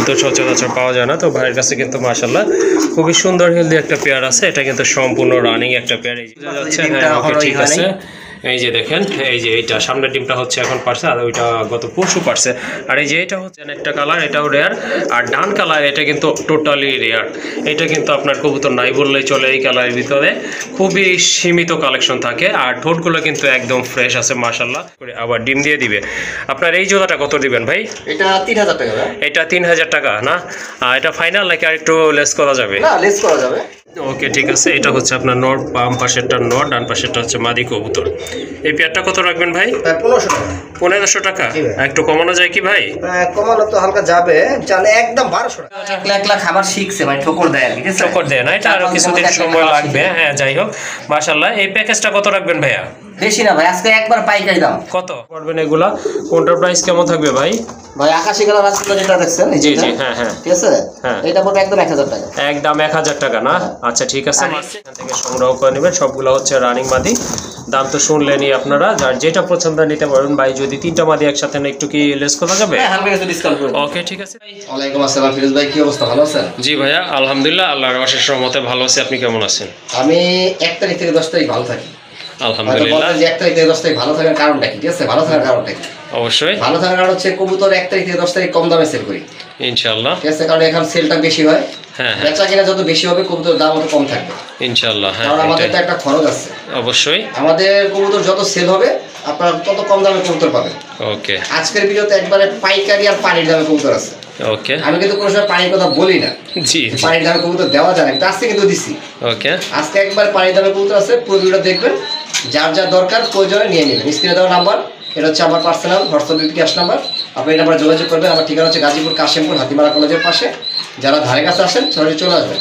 কবুতর সচরাচর পাওয়া যায় না, তো ভাইয়ের কাছে কিন্তু মাশাআল্লাহ খুবই সুন্দর হেলদি একটা পেয়ার আছে। এটা কিন্তু সম্পূর্ণ রানিং একটা পেয়ার। এই যাচ্ছে, হ্যাঁ ওকে ঠিক আছে। এই যে দেখেন, এই যে এইটা সামনের ডিমটা হচ্ছে এখন পারছে, আর ওইটা গত পরশু পারছে। আর এই যে এটা হচ্ছে একটা কালার, এটাও রেয়ার। আর ডান কালার এটা কিন্তু টোটালি রেয়ার। এটা কিন্তু আপনার কবুতর নাই বললেই চলে। এই কালারের ভিতরে খুবই সীমিত কালেকশন থাকে, আর ঠোঁটগুলো কিন্তু একদম ফ্রেশ আছে মাশাআল্লাহ। আবার ডিম দিয়ে দিবে। আপনার এই জোড়াটা কত দিবেন ভাই? এটা 3000 টাকা। এটা 3000 টাকা না? এটা ফাইনাল নাকি আর একটু লেস করা যাবে? না, লেস করা যাবে। ওকে ঠিক আছে। এটা হচ্ছে আপনার নট, বাম পাশেরটা নট, ডান পাশেরটা হচ্ছে মাদি কবুতর। এই পেয়ারটা কত রাখবেন ভাই? 1500 টাকা। 1500 টাকা? একটু কমানো যায় কি ভাই? কমানো তো হালকা যাবে, জানে একদম 1200 টাকা। একলা খাবার শিখছে, মানে ঠোকর দেয় আর কি। ঠোকর দেয় না, এটা আরো কিছুদিন সময় লাগবে। হ্যাঁ যাই হোক মাশাআল্লাহ। এই প্যাকেজটা কত রাখবেন ভাইয়া? বেশি না ভাই, আজকে একবার পাইকারি দাম। কত করবেন এগুলা? কোনটার প্রাইস কেমন থাকবে ভাই? ভাই আকাশী কালার রাসগুলো যেটা দেখছেন, জি জি, হ্যাঁ হ্যাঁ ঠিক আছে, হ্যাঁ এটা পড়বে একদম 1000 টাকা। একদম 1000 টাকা না? আচ্ছা ঠিক আছে, এখান থেকে সংগ্রহ করে নেবেন। সবগুলো হচ্ছে রানিং মাদি। দাম তো শুনলেনই আপনারা, যার যেটা পছন্দ নিতে পারবেন। ভাই যদি 3টা মাদি একসাথে না, একটু কি লেস করা যাবে? হ্যাঁ, হালকা কিছু ডিসকাউন্ট করব। ওকে ঠিক আছে। ওয়ালাইকুম আসসালাম ফিরোজ ভাই, কি অবস্থা, ভালো আছেন? জি ভাইয়া আলহামদুলিল্লাহ, আল্লাহর অশেষ রহমতে ভালো আছি। আপনি কেমন আছেন? আমি 1 তারিখ থেকে 10 তারিখ ভালো থাকি আলহামদুলিল্লাহ। 1 তারিখ থেকে 10 তারিখ ভালো থাকার কারণটা কি? ঠিক আছে, ভালো থাকার কারণটা কি? অবশ্যই ভালো থাকার কারণ হচ্ছে কবুতর 1 তারিখ থেকে 10 তারিখ কম দামে সেল করি ইনশাআল্লাহ। ঠিক আছে, কারণ এখন সেলটা বেশি হয়। হ্যাঁ হ্যাঁ বেচা কিনা যত বেশি হবে কবুতরের দাম তত কম থাকবে ইনশাআল্লাহ। হ্যাঁ কারণ আমাদের তো একটা খরচ আছে। অবশ্যই আমাদের কবুতর যত সেল হবে আপনার তত কম দামে কবুতর পাবেন। ওকে আজকের ভিডিওতে একবারে পাইকারি আর পানির দামে কবুতর আছে। ওকে আমি কিন্তু কোনো সময় পানির কথা বলি না, জি পানির দামে কবুতর দেওয়া যায় না, কিন্তু আজকে কিন্তু দিছি। ওকে আজকে একবার পানির দামে কবুতর আছে, পুরো ভিডিও দেখবেন, যার যা দরকার প্রয়োজনে নিয়ে নেবেন। স্ক্রিনে দেওয়া নাম্বার, এটা হচ্ছে আমার পার্সোনাল হোয়াটসঅ্যাপ ক্যাশ নাম্বার। আপনি এই নাম্বারে যোগাযোগ করবেন। আমার ঠিকানা হচ্ছে গাজীপুর কাশিমপুর হাতিমারা কলেজের পাশে। যারা ধারে কাছে আসেন সরাসরি চলে আসবেন,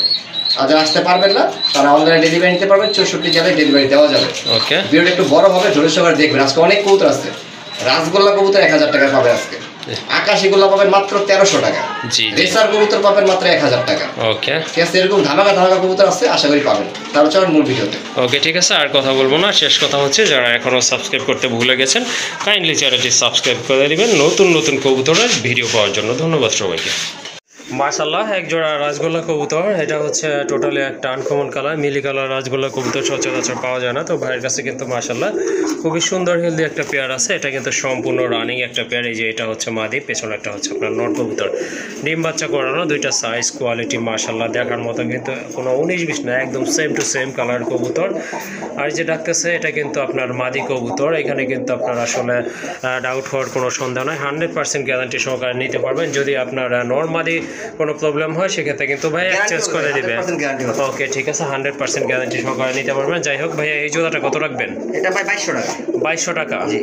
আর যারা আসতে পারবেন না তারা অনলাইনে ডেলিভারি নিতে পারবেন। 64 জেলায় ডেলিভারি দেওয়া যাবে। ওকে ভিডিওটা একটু বড় হবে, ধৈর্য সহকারে দেখবেন। আজকে অনেক কবুতর আছে। রাসগোল্লা কবুতর 1000 টাকা পাবে আজকে। আকাশি গোল্লা পাবেন মাত্র 1300 টাকা। জি রেসার কবুতর পাবেন মাত্র 1000 টাকা। ওকে ঠিক আছে, এরকম ধামাকা ধামাকা কবুতর আছে, আশা করি পাবেন। তারপর চলেন মূল ভিডিওতে। ওকে ঠিক আছে, আর কথা বলবো না। শেষ কথা হচ্ছে, যারা এখনও সাবস্ক্রাইব করতে ভুলে গেছেন কাইন্ডলি চ্যানেলটি সাবস্ক্রাইব করে দিবেন নতুন নতুন কবুতরের ভিডিও পাওয়ার জন্য। ধন্যবাদ সবাইকে। মাশাআল্লাহ, এক জোড়া রাজগোল্লা কবুতর। এটা হচ্ছে টোটালি একটা আনকমন কালার, মিলি কালার রাজগোল্লা কবুতর সচরাচর পাওয়া যায় না, তো ভাইয়ের কাছে কিন্তু মাশাআল্লাহ খুবই সুন্দর হেলদি একটা পেয়ার আছে। এটা কিন্তু সম্পূর্ণ রানিং একটা পেয়ার। এই যে এটা হচ্ছে মাদি, পেছনে একটা হচ্ছে আপনার নট কবুতর। ডিম বাচ্চা করানো, দুইটা সাইজ কোয়ালিটি মাশাআল্লাহ দেখার মতো, কিন্তু কোনো 19-20 না, একদম সেম টু সেম কালার কবুতর। আর যে ডাকতেছে এটা কিন্তু আপনার মাদি কবুতর। এখানে কিন্তু আপনার আসলে ডাউট হওয়ার কোনো সন্দেহ নয়, 100% গ্যারান্টি সহকারে নিতে পারবেন। যদি আপনার নর্মালি কোনো প্রবলেম হয় সেক্ষেত্রে কিন্তু ভাই এক্সচেঞ্জ করে দিবে। ওকে ঠিক আছে, 100% গ্যারান্টি সহকারে নিতে পারবেন। যাই হোক ভাইয়া, এই জোড়াটা কত রাখবেন? এটা ভাই 2200 টাকা। 2200 টাকা? জি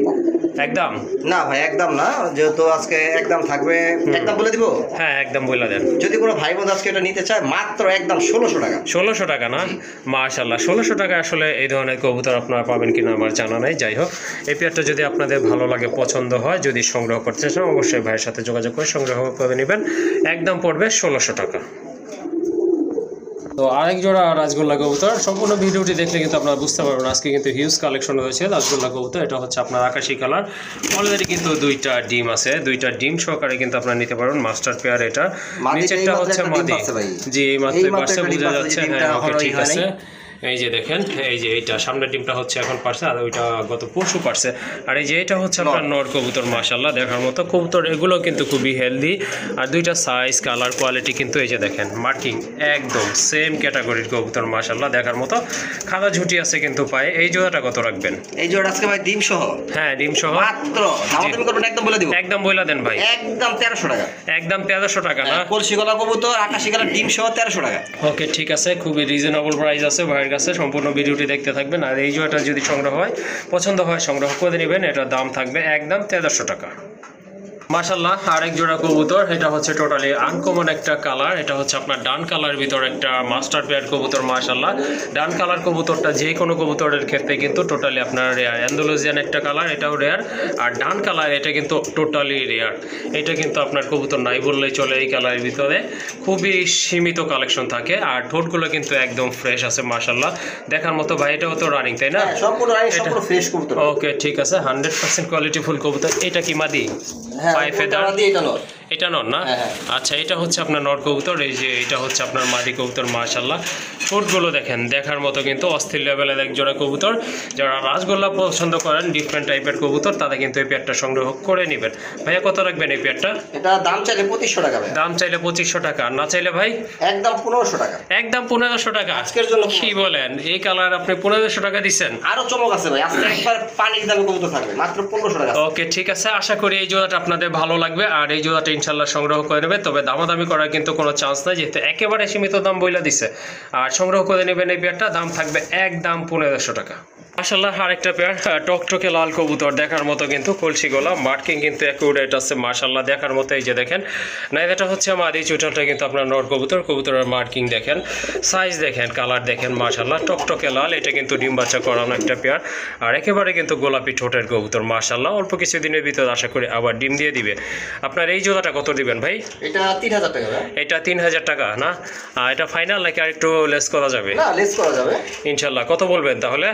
একদম না ভাই, একদম না, যেহেতু আজকে একদম থাকবে, একদম বলে দিব। হ্যাঁ একদম বলে দেন। যদি কোনো ভাই বোন আজকে এটা নিতে চায় মাত্র একদম 1600 টাকা। 1600 টাকা না? মাশাআল্লাহ, 1600 টাকা আসলে এই ধরনের কবুতর আপনারা পাবেন কিনা আমার জানা নাই। যাই হোক, এই পেয়ারটা যদি আপনাদের ভালো লাগে, পছন্দ হয়, যদি সংগ্রহ করতে চান অবশ্যই ভাইয়ের সাথে যোগাযোগ করে সংগ্রহ করে নেবেন। একদম পড়বে 1600 টাকা। তো আরেক জোড়া রাজগোল্লা কবুতর। সম্পূর্ণ ভিডিওটি দেখলে কিন্তু আপনারা বুঝতে পারবেন আজকে কিন্তু হিউজ কালেকশন রয়েছে রাজগোল্লা কবুতর। এটা হচ্ছে আপনার আকাশি কালার। অলরেডি কিন্তু 2টা ডিম আছে, 2টা ডিম সহকারে কিন্তু আপনারা নিতে পারবেন। মাস্টার পেয়ার এটা। নিচেরটা হচ্ছে মাদি। জি এই মাত্র পারছে, বোঝা যাচ্ছে। হ্যাঁ ওকে ঠিক আছে। এই যে দেখেন, এই যে এইটা সামনের ডিমটা হচ্ছে এখন পারছে, আর ওইটা গত পরশু পারছে। আর এই যে এটা হচ্ছে আপনার নর কবুতর মাশাআল্লাহ দেখার মতো কবুতর। এগুলো কিন্তু খুবই হেলদি, আর 2টা সাইজ কালার কোয়ালিটি কিন্তু এই যে দেখেন মার্কিং একদম সেম ক্যাটাগরির কবুতর মাশাআল্লাহ দেখার মতো। খাদা ঝুটি আছে কিন্তু পায়ে। এই জোড়াটা কত রাখবেন? এই জোড়া আজকে ভাই ডিম সহ। হ্যাঁ ডিম সহ মাত্র দাম করবেন, একদম বলে দিব। একদম বলে দেন ভাই। একদম 1300 টাকা। একদম 1300 টাকা না? কলসি গলা কবুতর আকাশি কালার ডিম সহ 1300 টাকা। ওকে ঠিক আছে, খুবই রিজনেবল প্রাইস আছে ভাইয়ের কাছে। সম্পূর্ণ ভিডিওটি দেখতে থাকবেন। আর এই জোড়াটা যদি সংগ্রহ হয়, পছন্দ হয়, সংগ্রহ করে নেবেন। এটার দাম থাকবে একদম 1300 টাকা। মাশাআল্লাহ, আরেক জোড়া কবুতর। এটা হচ্ছে টোটালি আনকমন একটা কালার। এটা হচ্ছে আপনার ডান কালার ভিতর একটা মাস্টার পেয়ার কবুতর মাশাআল্লাহ। ডান কালার কবুতরটা যে কোনো কবুতরের ক্ষেত্রে কিন্তু টোটালি আপনার রেয়ার। অ্যান্ডালুজিয়ান একটা কালার, এটাও রেয়ার। আর ডান কালার এটা কিন্তু টোটালি রেয়ার। এটা কিন্তু আপনার কবুতর নাই বললেই চলে। এই কালারের ভিতরে খুবই সীমিত কালেকশন থাকে, আর ঠোঁটগুলো কিন্তু একদম ফ্রেশ আছে মাশাআল্লাহ দেখার মতো। ভাই এটাও তো রানিং তাই না? সম্পূর্ণ রানিং, সম্পূর্ণ ফ্রেশ কবুতর। ওকে ঠিক আছে, 100% কোয়ালিটি ফুল কবুতর। এটা কি মাদি? হ্যাঁ, পায়ে ফেদার। এটা নর না? হ্যাঁ, হ্যাঁ। আচ্ছা, এটা হচ্ছে আপনার নর কবুতর। এই যে এটা হচ্ছে আপনার মাদি কবুতর। মাশাআল্লাহ, ঠোঁটগুলো দেখেন দেখার মতো কিন্তু অস্থির লেভেলের এক জোড়া কবুতর। যারা রাজগোল্লা পছন্দ করেন ডিফারেন্ট টাইপের কবুতর, তাদের কিন্তু এই পেয়ারটা সংগ্রহ করে নেবেন। ভাইয়া কত রাখবেন এই পেয়ারটা? এটা দাম চাইলে 2500 টাকা ভাই। দাম চাইলে 2500 টাকা, না চাইলে ভাই একদম 1500 টাকা। একদম 1500 টাকা আজকের জন্য। কি বলেন, এই কালার আপনি 1500 টাকা দিচ্ছেন? আরো চমক আছে ভাই, আজকে একবার পানির দামে কবুতর থাকবে মাত্র 1500 টাকা। ওকে, ঠিক আছে, আশা করি এই জোড়াটা আপনাদের ভালো লাগবে আর এই জোড়াটা ইনশাল্লাহ সংগ্রহ করে নেবে। তবে দামাদামি করার কিন্তু কোনো চান্স নাই, যেহেতু একেবারে সীমিত দাম বইলা দিছে। আর সংগ্রহ করে নেবেন এই পেয়ারটা, দাম থাকবে একদম 1500 টাকা। মাশাআল্লাহ, আরেকটা পেয়ার টকটকে লাল কবুতর দেখার মতো কিন্তু কলসি গলা, মার্কিং কিন্তু অ্যাকুরেট আছে মাশাআল্লাহ দেখার মতো। এই যে দেখেন না, এটা হচ্ছে মাদি, চুটালটা কিন্তু আপনার নর কবুতর। কবুতরের মার্কিং দেখেন, সাইজ দেখেন, কালার দেখেন মাশাআল্লাহ টকটকে লাল। এটা কিন্তু ডিম বাচ্চা করানো একটা পেয়ার আর একেবারে কিন্তু গোলাপি ঠোঁটের কবুতর মাশাআল্লাহ। অল্প কিছুদিনের ভিতরে আশা করি আবার ডিম দিয়ে দিবে। আপনার এই জোড়াটা কত দিবেন ভাই? এটা 3000 টাকা ভাই। এটা 3000 টাকা না? এটা ফাইনাল নাকি আর একটু লেস করা যাবে? না, লেস করা যাবে ইনশাআল্লাহ। কত বলবেন তাহলে?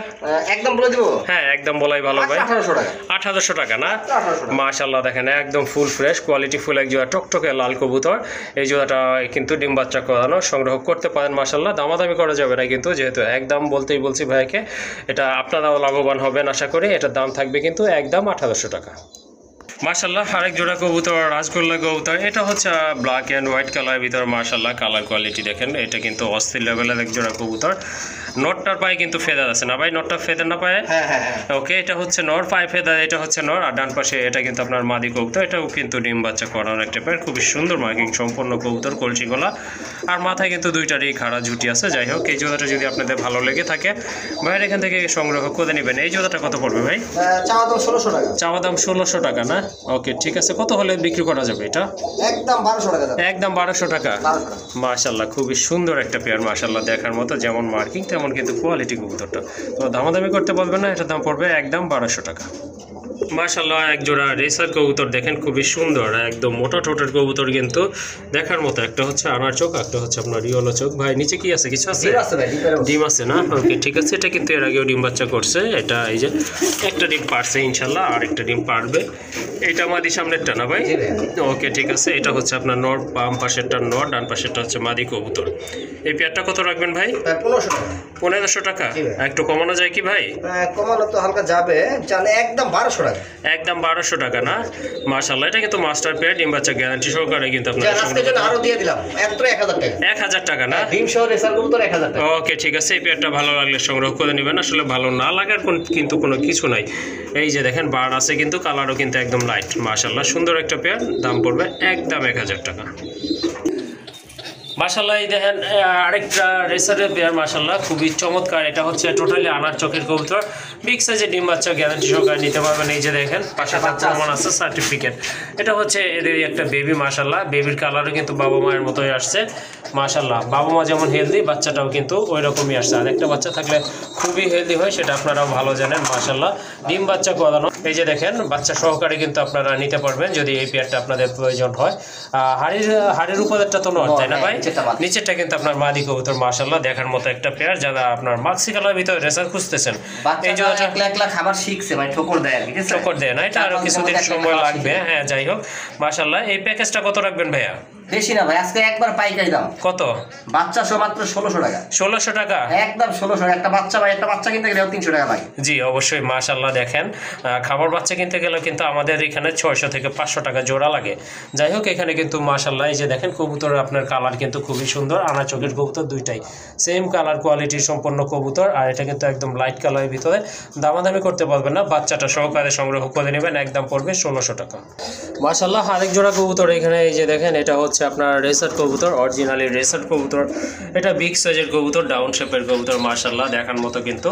একদম বলে দিব। হ্যাঁ, একদম বলাই ভালো ভাই। 1800 টাকা। 1800 টাকা না? 1800 টাকা। মাশাআল্লাহ দেখেন একদম ফুল ফ্রেশ কোয়ালিটি ফুল এক জোড়া টকটকে লাল কবুতর। এই জোড়াটা কিন্তু ডিম বাচ্চা করানো, সংগ্রহ করতে পারেন মাশাআল্লাহ। দামাদামি করা যাবে না কিন্তু, যেহেতু একদম বলতেই বলছি ভাইকে, এটা আপনারাও লাভবান হবেন আশা করি। এটার দাম থাকবে কিন্তু একদম 1800 টাকা। মাশাআল্লাহ, আরেক জোড়া কবুতর রাজগোল্লা কবুতর। এটা হচ্ছে ব্ল্যাক অ্যান্ড হোয়াইট কালারের ভিতর মাশাআল্লাহ। কালার কোয়ালিটি দেখেন, এটা কিন্তু অস্থির লেভেলের এক জোড়া কবুতর। নটটার পায়ে কিন্তু ফেদার আছে না ভাই? নটটা ফেদার না পায়ে? হ্যাঁ হ্যাঁ হ্যাঁ। ওকে, এটা হচ্ছে নর, পায়ে ফেদার, এটা হচ্ছে নর। আর ডান পাশে এটা কিন্তু আপনার মাদি কবুতর। এটাও কিন্তু ডিম বাচ্চা করানোর একটা পেয়ার, খুবই সুন্দর মার্কিং সম্পন্ন কবুতর, কলসি গলা। আর মাথায় কিন্তু দুইটারই খাড়া ঝুটি আছে। যাই হোক, এই জোড়াটা যদি আপনাদের ভালো লেগে থাকে ভাইয়ের এখান থেকে সংগ্রহ করে নেবেন। এই জোড়াটা কত পড়বে ভাই? চাওয়া দাম 1600 টাকা। চাওয়া দাম 1600 টাকা না? ওকে, ঠিক আছে। কত হলে বিক্রি করা যাবে এটা? একদম 1200 টাকা দাম। একদম 1200 টাকা। 1200 টাকা। মাশাআল্লাহ, খুবই সুন্দর একটা পেয়ার মাশাআল্লাহ দেখার মতো, যেমন মার্কিং তেমন কিন্তু কোয়ালিটি কবুতরটা। তো দামাদামি করতে বলবেন না, এটার দাম পড়বে একদম 1200 টাকা। মাশাআল্লাহ, এক জোড়া রেসার কবুতর দেখেন, খুবই সুন্দর, একদম মোটা ঠোঁটের কবুতর কিন্তু দেখার মতো। একটা হচ্ছে আনার চোখ, একটা হচ্ছে আপনার রিওলো চোখ। ভাই নিচে কি আছে, কিছু আছে? ডিম আছে ভাই, ডিম আছে না? ওকে, ঠিক আছে। এটা কিন্তু এর আগেও ডিম বাচ্চা করছে। এটা এই যে একটা ডিম পারছে ইনশাল্লাহ, আর একটা ডিম পারবে। এটা মাদি সামনেরটা না ভাই? ওকে, ঠিক আছে। এটা হচ্ছে আপনার নর, বাম পাশেরটা নর, ডান পাশেরটা হচ্ছে মাদি কবুতর। এই পেয়ারটা কত রাখবেন ভাই? 1500 টাকা। 1500 টাকা। একটু কমানো যায় কি ভাই? কমানো তো হালকা যাবে, জানে একদম 1200 টাকা। একদম 1200 টাকা না? মাশাআল্লাহ, এটা কিন্তু মাস্টার পেয়ার, ডিম বাচ্চা গ্যারান্টি সহকারে কিন্তু আপনার আজকের জন্য আরো দিয়ে দিলাম মাত্র 1000 টাকা। 1000 টাকা না? ডিম সহ রেসার কবুতর 1000 টাকা। ওকে, ঠিক আছে। এই পেয়ারটা ভালো লাগলে সংগ্রহ করে নেবেন। আসলে ভালো না লাগার কিন্তু কোনো কিছু নাই। এই যে দেখেন বার আছে কিন্তু, কালারও কিন্তু একদম লাইট মাশাআল্লাহ, সুন্দর একটা পেয়ার। দাম পড়বে একদম 1000 টাকা। মাশাআল্লাহ, এই দেখেন আরেকটা রেসারের পেয়ার মাশাআল্লাহ, খুবই চমৎকার। এটা হচ্ছে টোটালি আনার চোখের কবুতর, বিগ সাইজের ডিম বাচ্চা গ্যারান্টি সহকারে নিতে পারবেন। এই যে দেখেন পাশে প্রমাণ আছে, সার্টিফিকেট। এটা হচ্ছে এদের একটা বেবি মাশাআল্লাহ। বেবির কালারও কিন্তু বাবা মায়ের মতোই আসছে মাশাআল্লাহ। বাবা মা যেমন হেলদি, বাচ্চাটাও কিন্তু ওই রকমই আসছে। আর একটা বাচ্চা থাকলে খুবই হেলদি হয়, সেটা আপনারাও ভালো জানেন মাশাআল্লাহ। ডিম বাচ্চা করানো, এই যে দেখেন বাচ্চা সহকারে কিন্তু আপনারা নিতে পারবেন যদি এই পেয়ারটা আপনাদের প্রয়োজন হয়। হাড়ির উপরেরটা তো নয়, তাই না ভাই? নিচেরটা কিন্তু আপনার মাদি কবুতর মাশাআল্লাহ দেখার মতো একটা পেয়ার। যারা আপনার মাক্সি কালার ভিতরে রেসার খুঁজতেছেন, এই জোড়াটা একলা খাবার শিখছে ভাই, ঠোকর দেয় আর কি। ঠোকর দেয় না, এটা আরো কিছুদিন সময় লাগবে। হ্যাঁ, যাই হোক মাশাআল্লাহ। এই প্যাকেজটা কত রাখবেন ভাইয়া? বেশি না ভাই, আজকে একবার পাইকারি দাম। কত? বাচ্চা সহ মাত্র 1600 টাকা। 1600 টাকা? একদম 1600। একটা বাচ্চা ভাই, একটা বাচ্চা কিনতে গেলে 300 টাকা লাগে। জি অবশ্যই মাশাআল্লাহ। দেখেন খাবার বাচ্চা কিনতে গেলে কিন্তু আমাদের এখানে 600 থেকে 500 টাকা জোড়া লাগে। যাই হোক, এখানে কিন্তু মাশাআল্লাহ এই যে দেখেন কবুতর, আপনার কালার কিন্তু খুবই সুন্দর। আনা চোখের কবুতর দুইটাই সেম কালার কোয়ালিটির সম্পন্ন কবুতর। আর এটা কিন্তু একদম লাইট কালারের ভিতরে, দামাদামি করতে পারবেন না। বাচ্চাটা সহকারে সংগ্রহ করে নেবেন, একদম পড়বে 1600 টাকা। মাশাআল্লাহ, আরেক জোড়া কবুতর এখানে এই যে দেখেন, এটা হচ্ছে আপনার রেসার কবুতর, অরিজিনালি রেসার কবুতর। এটা বিগ সাইজের কবুতর, ডাউন শেপের কবুতর মাশাআল্লাহ দেখার মতো কিন্তু।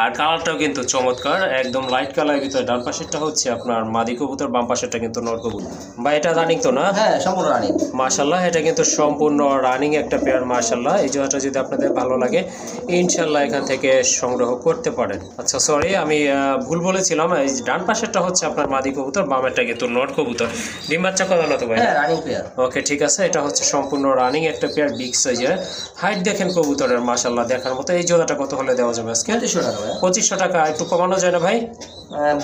আর কালারটাও কিন্তু চমৎকার, একদম লাইট কালারের ভিতরে। ডান পাশেরটা হচ্ছে আপনার মাদি কবুতর, বাম পাশেরটা কিন্তু নর কবুতর। বা এটা রানিং তো না? হ্যাঁ, সম্পূর্ণ রানিং মাশাআল্লাহ। এটা কিন্তু সম্পূর্ণ রানিং একটা পেয়ার মাশাআল্লাহ। এই জোড়াটা যদি আপনাদের ভালো লাগে ইনশাআল্লাহ এখান থেকে সংগ্রহ করতে পারেন। আচ্ছা সরি, আমি ভুল বলেছিলাম। এই ডান পাশেরটা হচ্ছে আপনার মাদি কবুতর, বামেরটা কিন্তু নর কবুতর। ডিম বাচ্চা করানো তো ভাই? হ্যাঁ, রানিং পেয়ার। ওকে, ঠিক আছে। এটা হচ্ছে সম্পূর্ণ রানিং একটা পেয়ার, বিগ সাইজের। হাইট দেখেন কবুতরের মাশাআল্লাহ দেখার মতো। এই জোড়াটা কত হলে দেওয়া যাবে আজকে? 2500 টাকা ভাই। 2500 টাকা। একটু কমানো যায় না ভাই?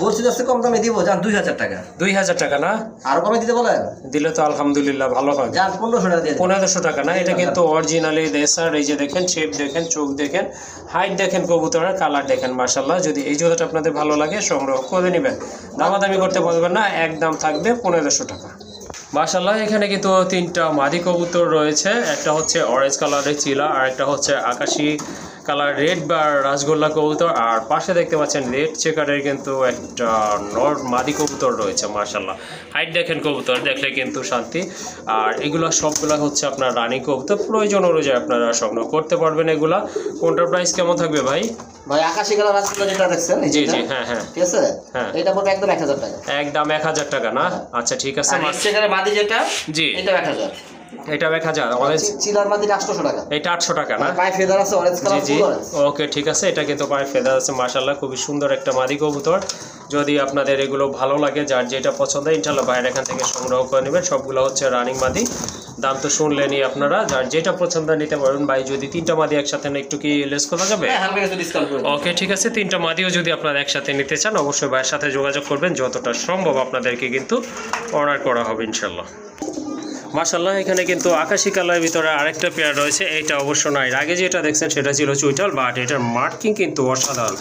বলছি যাচ্ছে কম দামে দিব, যান 2000 টাকা। 2000 টাকা না? আরো কমে দিতে বলেন? দিলে তো আলহামদুলিল্লাহ ভালো হয়। যান 1500 টাকা দিয়ে দিন। 1500 টাকা না? এটা কিন্তু অরিজিনালি রেসার। এই যে দেখেন শেপ দেখেন, চোখ দেখেন, হাইট দেখেন কবুতরের, কালার দেখেন মাশাআল্লাহ। যদি এই জোড়াটা আপনাদের ভালো লাগে সংগ্রহ করে নেবেন, দামাদামি করতে বলবেন না, একদম থাকবে 1500 টাকা। মাশাআল্লাহ এখানে কিন্তু 3টা মাদি কবুতর রয়েছে। একটা হচ্ছে অরেঞ্জ কালারের চিলা, আর একটা হচ্ছে আকাশি কালার রেড বা রাসগোল্লা কবুতর, আর পাশে দেখতে পাচ্ছেন রেড চেকারের কিন্তু একটা নর মাদি কবুতর রয়েছে মাশাআল্লাহ। হাইট দেখেন কবুতর দেখলে কিন্তু শান্তি। আর এগুলো সবগুলা হচ্ছে আপনার রানী কবুতর, প্রয়োজন অনুযায়ী আপনারা সংগ্রহ করতে পারবেন। এগুলা কোনটার প্রাইস কেমন থাকবে ভাই? ভাই আকাশি কালার রাসগোল্লা যেটা দেখছেন, জি জি, হ্যাঁ হ্যাঁ, ঠিক আছে, হ্যাঁ, এটা পড়বে একদম 1000 টাকা। একদম 1000 টাকা না? আচ্ছা ঠিক আছে। আর সেখানে মাদি যেটা, জি এটা 1000। এটা 1000। আমাদের চিলার মাদিটা 800 টাকা। এটা 800 টাকা না? পায়ে ফেদার আছে, অরেঞ্জ কালার, জি ফুল অরেঞ্জ। ওকে ঠিক আছে। এটা কিন্তু পায়ে ফেদার আছে মাশাআল্লাহ, খুবই সুন্দর একটা মাদি কবুতর। যদি আপনাদের এগুলো ভালো লাগে, যার যেটা পছন্দ ইনশাআল্লাহ বাইরে এখান থেকে সংগ্রহ করে নেবেন। সবগুলো হচ্ছে রানিং মাদি। দাম তো শুনলেনই আপনারা, যার যেটা পছন্দ নিতে পারবেন। ভাই যদি 3টা মাদি একসাথে নেন একটু কি লেস করা যাবে? হ্যাঁ, হালকা কিছু ডিসকাউন্ট করে দেব। ওকে ঠিক আছে। 3টা মাদিও যদি আপনারা একসাথে নিতে চান অবশ্যই ভাইয়ের সাথে যোগাযোগ করবেন, যতটা সম্ভব আপনাদেরকে কিন্তু অর্ডার করা হবে ইনশাআল্লাহ। মাশাআল্লাহ এখানে কিন্তু আকাশি কালারের ভিতরে আরেকটা পেয়ার রয়েছে। এটা অবশ্য নাই, আগে যেটা দেখছেন সেটা ছিল চুইটাল, বাট এটার মার্কিং কিন্তু অসাধারণ,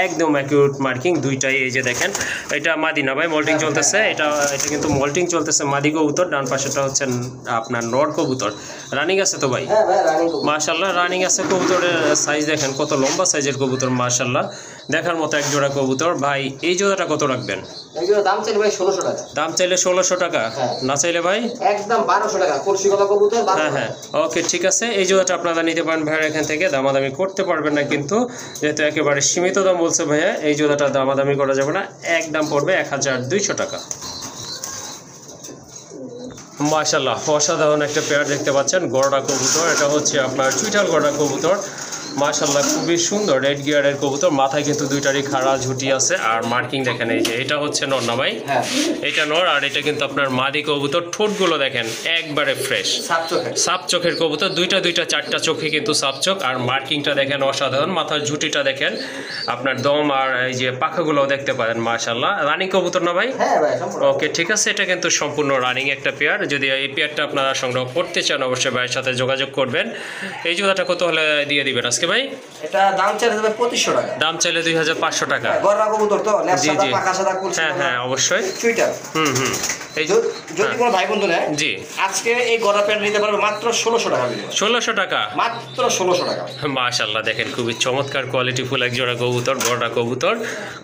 একদম অ্যাকিউরেট মার্কিং দুইটাই। এই যে দেখেন, এটা মাদি না ভাই, মল্টিং চলতেছে। এটা কিন্তু মল্টিং চলতেছে, মাদি কবুতর। ডান পাশেটা হচ্ছে আপনার নর কবুতর। রানিং আছে তো ভাই? হ্যাঁ ভাই, রানিং কবুতর মাশাআল্লাহ রানিং আছে। কবুতরের সাইজ দেখেন কত লম্বা সাইজের কবুতর মাশাআল্লাহ, দেখার মতো এক জোড়া কবুতর। ভাই এই জোড়াটা কত রাখবেন? এই জোড়া দাম চাইলে ভাই 1600 টাকা। দাম চাইলে 1600 টাকা, না চাইলে ভাই একদম 1200 টাকা। কুরসি গলা কবুতর 1200 হ্যাঁ হ্যাঁ, ওকে ঠিক আছে। এই জোড়াটা আপনারা নিতে পারেন ভাইয়া এখান থেকে, দামাদামি করতে পারবেন না কিন্তু, যেহেতু একেবারে সীমিত দাম বলছে ভাইয়া। এই জোড়াটা দামাদামি করা যাবে না, একদম পড়বে 1200 টাকা। মাশাআল্লাহ অসাধারণ একটা পেয়ার দেখতে পাচ্ছেন, গড়া কবুতর। এটা হচ্ছে আপনার চুইটাল গড়া কবুতর মাশাআল্লাহ, খুবই সুন্দর রেড গিয়ারের কবুতর। মাথায় কিন্তু দুইটারই খাড়া ঝুটি আছে, আর মার্কিং দেখেন এই যে, এটা হচ্ছে নর না ভাই? হ্যাঁ, এটা নর। আর এটা কিন্তু আপনার মাদি কবুতর। ঠোঁটগুলো দেখেন একবারে ফ্রেশ, সাপ চোখের কবুতর। দুইটা 4টা চোখে কিন্তু সাপ চোখ। আর মার্কিংটা দেখেন অসাধারণ, মাথার ঝুটিটা দেখেন, আপনার দম আর এই যে পাখাগুলোও দেখতে পারেন মাশাআল্লাহ। রানিং কবুতর না ভাই? হ্যাঁ ভাই, ওকে ঠিক আছে। এটা কিন্তু সম্পূর্ণ রানিং একটা পেয়ার। যদি এই পেয়ারটা আপনারা সংগ্রহ করতে চান অবশ্যই ভাইয়ের সাথে যোগাযোগ করবেন। এই জোড়াটা কত হলে দিয়ে দিবেন আজকে ভাই? এটা দাম চাইলে 2500 টাকা। দাম চাইলে 2500 টাকা। গড়া কবুতর তো, জি জি, পাখা সাদা কুরসি। হ্যাঁ হ্যাঁ অবশ্যই। চুইটাল। হুম। এই যদি কোনো ভাই বন্ধু নেয়, জি, আজকে এই গড়া প্যান্ট নিতে পারবে মাত্র 1600 টাকা। 1600 টাকা, মাত্র 1600 টাকা। মাশাআল্লাহ দেখেন খুবই চমৎকার কোয়ালিটি ফুল এক জোড়া কবুতর, গড়া কবুতর,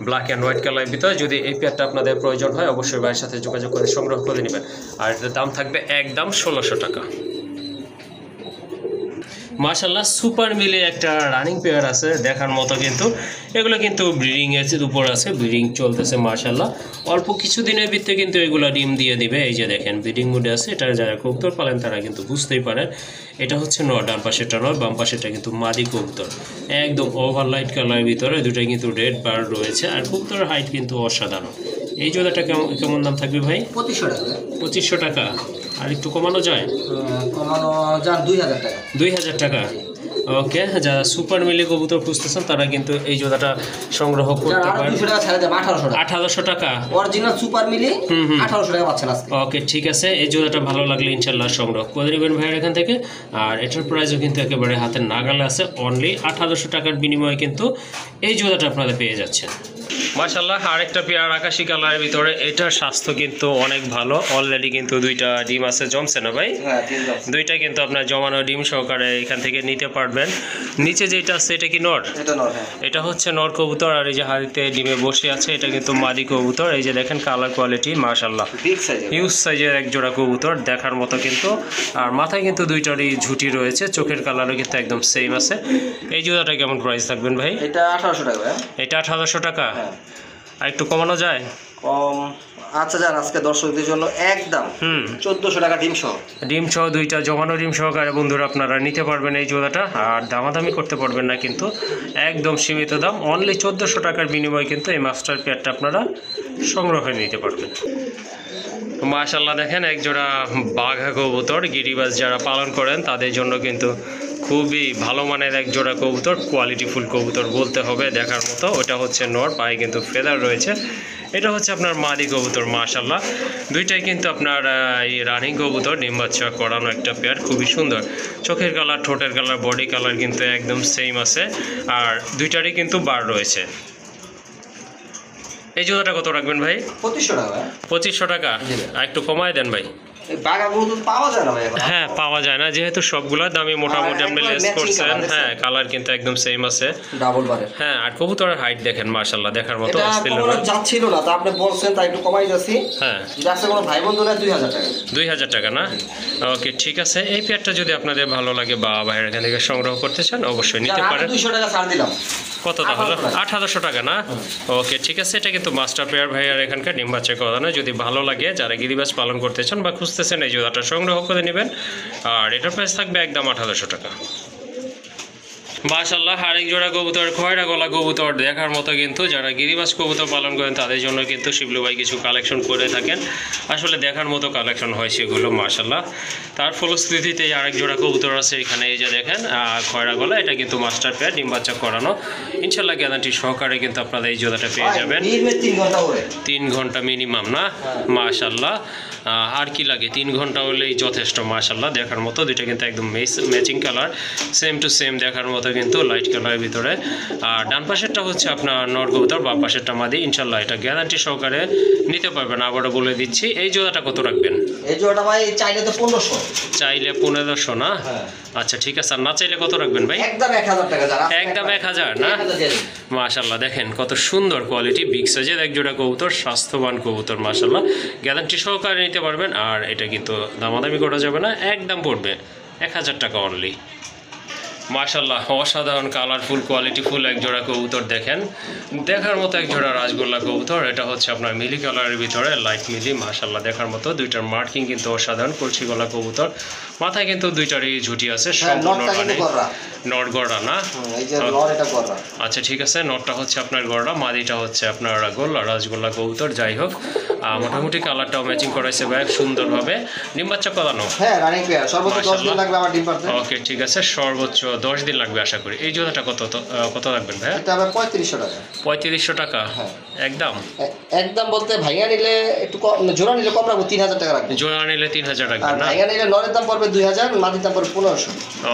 ব্ল্যাক অ্যান্ড হোয়াইট কালারের ভিতরে। যদি এই পেয়ারটা আপনাদের প্রয়োজন হয় অবশ্যই ভাইয়ের সাথে যোগাযোগ করে সংগ্রহ করে নেবেন। আর এটার দাম থাকবে একদম 1600 টাকা। মাশাআল্লাহ সুপার মিলে একটা রানিং পেয়ার আছে দেখার মতো কিন্তু। এগুলো কিন্তু ব্রিডিং এর উপর আছে, ব্রিডিং চলতেছে মাশাআল্লাহ। অল্প কিছুদিনের ভিতরে কিন্তু এগুলো ডিম দিয়ে দিবে। এই যে দেখেন ব্রিডিং মুডে আছে। এটা যারা কবুতর পালেন তারা কিন্তু বুঝতেই পারেন। এটা হচ্ছে নর, ডান পাশেটা নর, বাম পাশেটা কিন্তু মাদি কবুতর। একদম ওভারলাইট কালারের ভিতরে, দুটাই কিন্তু রেড বার রয়েছে। আর কবুতরের হাইট কিন্তু অসাধারণ। এই জোড়াটা কেমন দাম থাকবে ভাই? 2500 টাকা। 2500 টাকা। আর একটু কমানো যায়? কমানো যান 2000 টাকা। 2000 টাকা। ওকে, যারা সুপার মিলি কবুতর খুঁজতেছেন তারা কিন্তু এই জোড়াটা সংগ্রহ করতে পারেন। 200 টাকা ছাড়া দেব, 1800 টাকা। 1800 টাকা অরিজিনাল সুপার মিলি 1800 টাকা পাচ্ছেন আজকে। ওকে ঠিক আছে। এই জোড়াটা ভালো লাগলে ইনশাআল্লাহ সংগ্রহ করে নেবেন ভাইয়ের এখান থেকে। আর এটার প্রাইসও কিন্তু একেবারে হাতের নাগালে আছে। অনলি 1800 টাকার বিনিময়ে কিন্তু এই জোড়াটা আপনারা পেয়ে যাচ্ছেন। মাশাআল্লাহ আরেকটা পেয়ার আকাশি কালারের ভিতরে। এটার স্বাস্থ্য কিন্তু অনেক ভালো। অলরেডি কিন্তু 2টা ডিম আছে, জমছে না ভাই? হ্যাঁ, 2টা কিন্তু আপনার জমানো ডিম সহকারে এখান থেকে নিতে পারবেন। নিচে যেটা আছে এটা কি নর? এটা নর, হ্যাঁ। এটা হচ্ছে নর কবুতর। আর এই যে হাড়িতে ডিমে বসে আছে এটা কিন্তু মাদি কবুতর। এই যে দেখেন কালার কোয়ালিটি মাশাআল্লাহ, বিগ সাইজের, হিউজ সাইজের এক জোড়া কবুতর দেখার মতো কিন্তু। আর মাথায় কিন্তু 2টারই ঝুটি রয়েছে, চোখের কালারও কিন্তু একদম সেম আছে। এই জোড়াটা কেমন প্রাইস থাকবেন ভাই? এটা 1800 টাকা ভাই। এটা 1800 টাকা। হ্যাঁ। আর একটু কমানো যায়? কম আচ্ছা যান, আজকে দর্শকদের জন্য একদম 1400 টাকা ডিম সহ। ডিম সহ 2টা জমানো ডিম সহকারে বন্ধুরা আপনারা নিতে পারবেন এই জোড়াটা। আর দামাদামি করতে পারবেন না কিন্তু, একদম সীমিত দাম। অনলি 1400 টাকার বিনিময়ে কিন্তু এই মাস্টার পেয়ারটা আপনারা সংগ্রহ করে নিতে পারবেন। মাশাআল্লাহ দেখেন এক জোড়া বাঘা কবুতর, গিরিবাজ যারা পালন করেন তাদের জন্য কিন্তু খুবই ভালো মানের এক জোড়া কবুতর, কোয়ালিটিফুল কবুতর বলতে হবে, দেখার মতো। ওটা হচ্ছে নর, পায়ে কিন্তু ফেদার রয়েছে। এটা হচ্ছে আপনার মাদি কবুতর। মাশাআল্লাহ দুইটাই কিন্তু আপনার এই রানিং কবুতর, ডিম বাচ্চা করানো একটা পেয়ার, খুবই সুন্দর। চোখের কালার, ঠোঁটের কালার, বডি কালার কিন্তু একদম সেম আছে, আর দুইটারই কিন্তু বার রয়েছে। এই জোড়াটা কত রাখবেন ভাই? 2500 টাকা। 2500 টাকা? আর একটু কমায় দেন ভাই। বাঘা কবুতর পাওয়া যায় না ভাই এখন। হ্যাঁ পাওয়া যায় না, যেহেতু সবগুলোর দামই মোটামুটি আপনি লেস করছেন। হ্যাঁ কালার কিন্তু একদম সেম আছে, ডাবল বারে। হ্যাঁ আর কবুতরের হাইট দেখেন মাশাআল্লাহ, দেখার মতো এটা অস্থির কোনো লেভেল। যাচ্ছিল না, তা আপনি বলছেন তাই একটু কমাই যাচ্ছি। হ্যাঁ যাচ্ছে কোনো ভাই বন্ধু না 2000 টাকা। 2000 টাকা না? ওকে ঠিক আছে। এই পেয়ারটা যদি আপনাদের ভালো লাগে বা বাইরের এখান থেকে সংগ্রহ করতে চান অবশ্যই নিতে পারেন। 200 টাকা ছাড় দিলাম। কত তাহলে? 8800 টাকা না? ওকে ঠিক আছে। এটা কিন্তু মাস্টার পেয়ার ভাইয়ার এখানকার ডিম বাচ্চা করানো। যদি ভালো লাগে, যারা গিরিবাজ পালন করতে চান বা খুঁজতেছেন, এই জোড়াটা সংগ্রহ করে নেবেন। আর এটার প্রাইস থাকবে একদম 8800 টাকা। মাশাআল্লাহ আরেক জোড়া কবুতর, খয়রা গলা কবুতর, দেখার মতো কিন্তু। যারা গিরিবাজ কবুতর পালন করেন তাদের জন্য কিন্তু শিবলু ভাই কিছু কালেকশন করে থাকেন, আসলে দেখার মতো কালেকশন হয় সেগুলো মাশাআল্লাহ। তার ফলশ্রুতিতে আরেক জোড়া কবুতর আছে এখানে, এই যে দেখেন খয়রা গলা। এটা কিন্তু মাস্টার পেয়ার, ডিম বাচ্চা করানো। ইনশাআল্লাহ গ্যারান্টি সহকারে কিন্তু আপনারা এই জোড়াটা পেয়ে যাবেন। 3 ঘন্টা মিনিমাম না? মাশাআল্লাহ আর কি লাগে, 3 ঘন্টা হলেই যথেষ্ট মাশাআল্লাহ। দেখার মতো দুইটা কিন্তু একদম matching colour, same to same দেখার মতো কিন্তু, লাইট কালারের ভিতরে। আর ডান পাশেরটা হচ্ছে আপনার নর কবুতর, বাম পাশেরটা মাদি। ইনশাআল্লাহ এটা গ্যারান্টি সহকারে নিতে পারবেন। আবারও বলে দিচ্ছি, এই জোড়াটা কত রাখবেন? এই জোড়াটা ভাই চাইলে তো 1500। চাইলে 1500 না? আচ্ছা ঠিক আছে। আর না চাইলে কত রাখবেন ভাই? একদম 1000 টাকা। যারা একদম 1000 না? মাশাআল্লাহ দেখেন কত সুন্দর কোয়ালিটি, বিগ সাইজের এক জোড়া কবুতর, স্বাস্থ্যবান কবুতর মাশাআল্লাহ। গ্যারান্টি সহকারে নিতে পারবেন। আর এটা কিন্তু দামাদামি করা যাবে না, একদম পড়বে 1000 টাকা অনলি। মাশাআল্লাহ অসাধারণ কালারফুল কোয়ালিটিফুল এক জোড়া কবুতর, দেখেন দেখার মতো এক জোড়া রাজগোল্লা কবুতর। এটা হচ্ছে আপনার মিলি কালারের ভিতরে, লাইট মিলি মাশাআল্লাহ দেখার মতো। দুইটার মার্কিং কিন্তু অসাধারণ, কলসি গলা কবুতর। মাথায় কিন্তু দুইটারই ঝুটি আছে, সম্পূর্ণ নট গড়া না? আচ্ছা ঠিক আছে। নটটা হচ্ছে আপনার গড়া, মাদিটা হচ্ছে আপনার গোল্লা, রাজগোল্লা কবুতর। যাই হোক মোটামুটি কালারটাও ম্যাচিং করাইছে ভাই সুন্দরভাবে। ডিম বাচ্চা করানো? হ্যাঁ রানিং পেয়ার, সর্বোচ্চ 10 দিন লাগবে আমার ডিম পারতে। ওকে ঠিক আছে, সর্বোচ্চ 10 দিন লাগবে আশা করি। এই জোড়াটা কত রাখবেন ভাই? এটা হবে 3500 টাকা। 3500 টাকা? হ্যাঁ একদম একদম বলতে ভাইয়া নিলে একটু কম, জোড়া নিলে কম রাখবো, 3000 টাকা রাখবো। জোড়া নিলে 3000 আর রাখবেন না? ভাইয়া নিলে নরের দাম পড়বে 2000, মাটির দাম পড়বে 1500।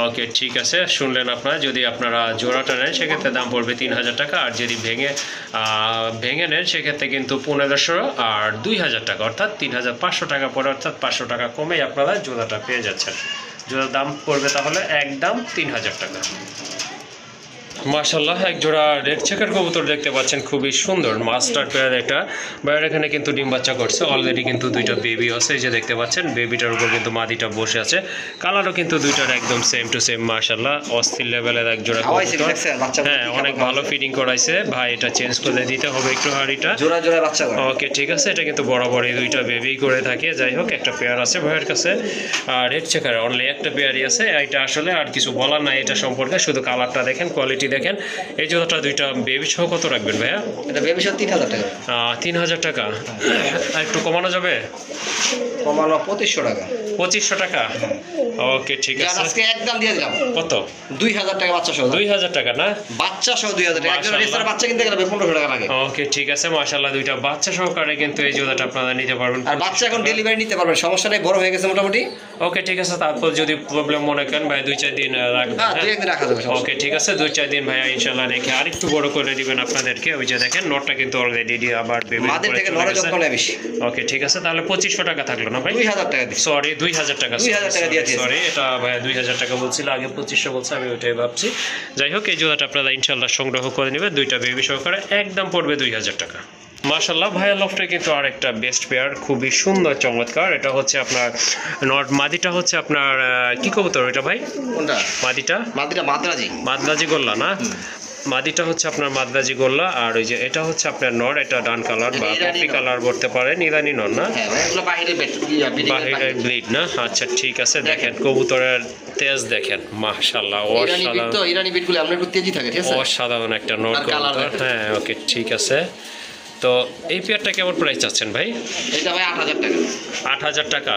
ওকে ঠিক আছে, শুনলেন আপনারা। যদি আপনারা জোড়াটা নেন সেক্ষেত্রে দাম পড়বে 3000 টাকা, আর যদি ভেঙে নেন সেক্ষেত্রে কিন্তু 1500 আর 2000 টাকা, অর্থাৎ 3500 টাকা পড়ে, অর্থাৎ 500 টাকা কমেই আপনারা জোড়াটা পেয়ে যাচ্ছেন। জোড়ার দাম পড়বে তাহলে একদম 3000 টাকা। মাশাআল্লাহ এক জোড়া রেড চেকার কবুতর দেখতে পাচ্ছেন, খুবই সুন্দর মাস্টার পেয়ার। একটা বাইরে এখানে কিন্তু ডিম বাচ্চা করছে অলরেডি, কিন্তু দুইটা বেবি আছে, এই যে দেখতে পাচ্ছেন। বেবিটার উপর কিন্তু মাদিটা বসে আছে। কালারও কিন্তু দুইটার একদম সেম টু সেম মাশাআল্লাহ। অস্থির লেভেলের এক জোড়া কবুতর। হ্যাঁ অনেক ভালো ফিডিং করাইছে ভাই। এটা চেঞ্জ করে দিতে হবে একটু হাড়িটা। জোড়া জোড়া বাচ্চা করে। ওকে ঠিক আছে। এটা কিন্তু বরাবরই দুইটা বেবি করে থাকে। যাই হোক একটা পেয়ার আছে ভাইয়ের কাছে, আর রেড চেকার অনলি একটা পেয়ারই আছে। এটা আসলে আর কিছু বলার নাই এটা সম্পর্কে, শুধু কালারটা দেখেন, কোয়ালিটি দেখেন। এই জোড়াটা দুইটা বেবি সহ কত রাখবেন ভাইয়া? এটা বেবি সহ 3000 টাকা। 3000 টাকা। আর একটু কমানো যাবে? কমানো 2500 টাকা। 2500 টাকা? ওকে ঠিক আছে, আজকে একদম দিয়ে দিলাম। কত? 2000 টাকা বাচ্চা সহ। 2000 টাকা না? বাচ্চা সহ 2000 টাকা। একজন রেসার বাচ্চা কিনতে গেলে 1500 টাকা লাগে। ওকে ঠিক আছে মাশাআল্লাহ, দুইটা বাচ্চা সহকারে কিন্তু এই জোড়াটা আপনারা নিতে পারবেন। আর বাচ্চা এখন ডেলিভারি নিতে পারবেন, সমস্যা নেই, বড় হয়ে গেছে মোটামুটি। ওকে ঠিক আছে। তারপর যদি প্রবলেম মনে করেন ভাই 2-4 দিন রাখবেন। হ্যাঁ 2-1 দিন রাখা যাবে। ওকে ঠিক আছে, 2-4 দিন ভাইয়া ইনশাআল্লাহ রেখে আরেকটু বড় করে দিবেন আপনাদেরকে। ওই যে দেখেন নটটা কিন্তু অলরেডি আবার বেবি মাদের থেকে নরের যত্ন নেয় বেশি। ওকে ঠিক আছে, তাহলে 2500 টাকা থাকলো না ভাই? 2000 টাকা দিই। সরি 2000 টাকা। 2000 টাকা দিয়েছি। সরি এটা ভাইয়া 2000 টাকা বলছিল, আগে 2500 বলছে, আমি ওইটাই ভাবছি। যাই হোক এই জোড়াটা আপনারা ইনশাআল্লাহ সংগ্রহ করে নেবেন, দুইটা বেবি সহকারে, একদম পড়বে 2000 টাকা। মাশাআল্লাহ ভাইয়া লফটে কিন্তু আরেকটা বেস্ট পেয়ার, খুবই সুন্দর চমৎকার। এটা হচ্ছে আপনার নট, মাদিটা হচ্ছে আপনার কি কবুতর এটা ভাই? কোনটা? মাদিটা মাদ্রাজি গোল্লা না? মাদিটা হচ্ছে আপনার মাদ্রাজি গোল্লা, আর ওই যে এটা হচ্ছে আপনার নর, এটা ডান কালার বা কফি কালার বলতে পারেন, ইরানি নর না? বাহিরের ব্লিড না? আচ্ছা ঠিক আছে। দেখেন কবুতরের তেজ দেখেন মাশাআল্লাহ, অসাধারণ। ইরানি বিটগুলো আমরা একটু তেজি থাকে, ঠিক আছে? অসাধারণ একটা নর কবুতর। হ্যাঁ ওকে ঠিক আছে। তো এই পেয়ারটা কেমন প্রাইস চাচ্ছেন ভাই? এটা ভাই 8,000 টাকা। 8,000 টাকা।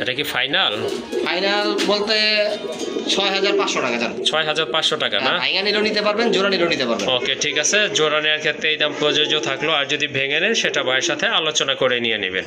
এটা কি ফাইনাল? ফাইনাল বলতে 6,500 টাকা জান। 6,500 টাকা না? ভাঙা নিলেও নিতে পারবেন, জোড়া নিলেও নিতে পারবেন। ওকে, ঠিক আছে। জোড়া নেওয়ার ক্ষেত্রে এই দাম প্রযোজ্য থাকলো, আর যদি ভেঙে নেন সেটা ভাইয়ের সাথে আলোচনা করে নিয়ে নেবেন।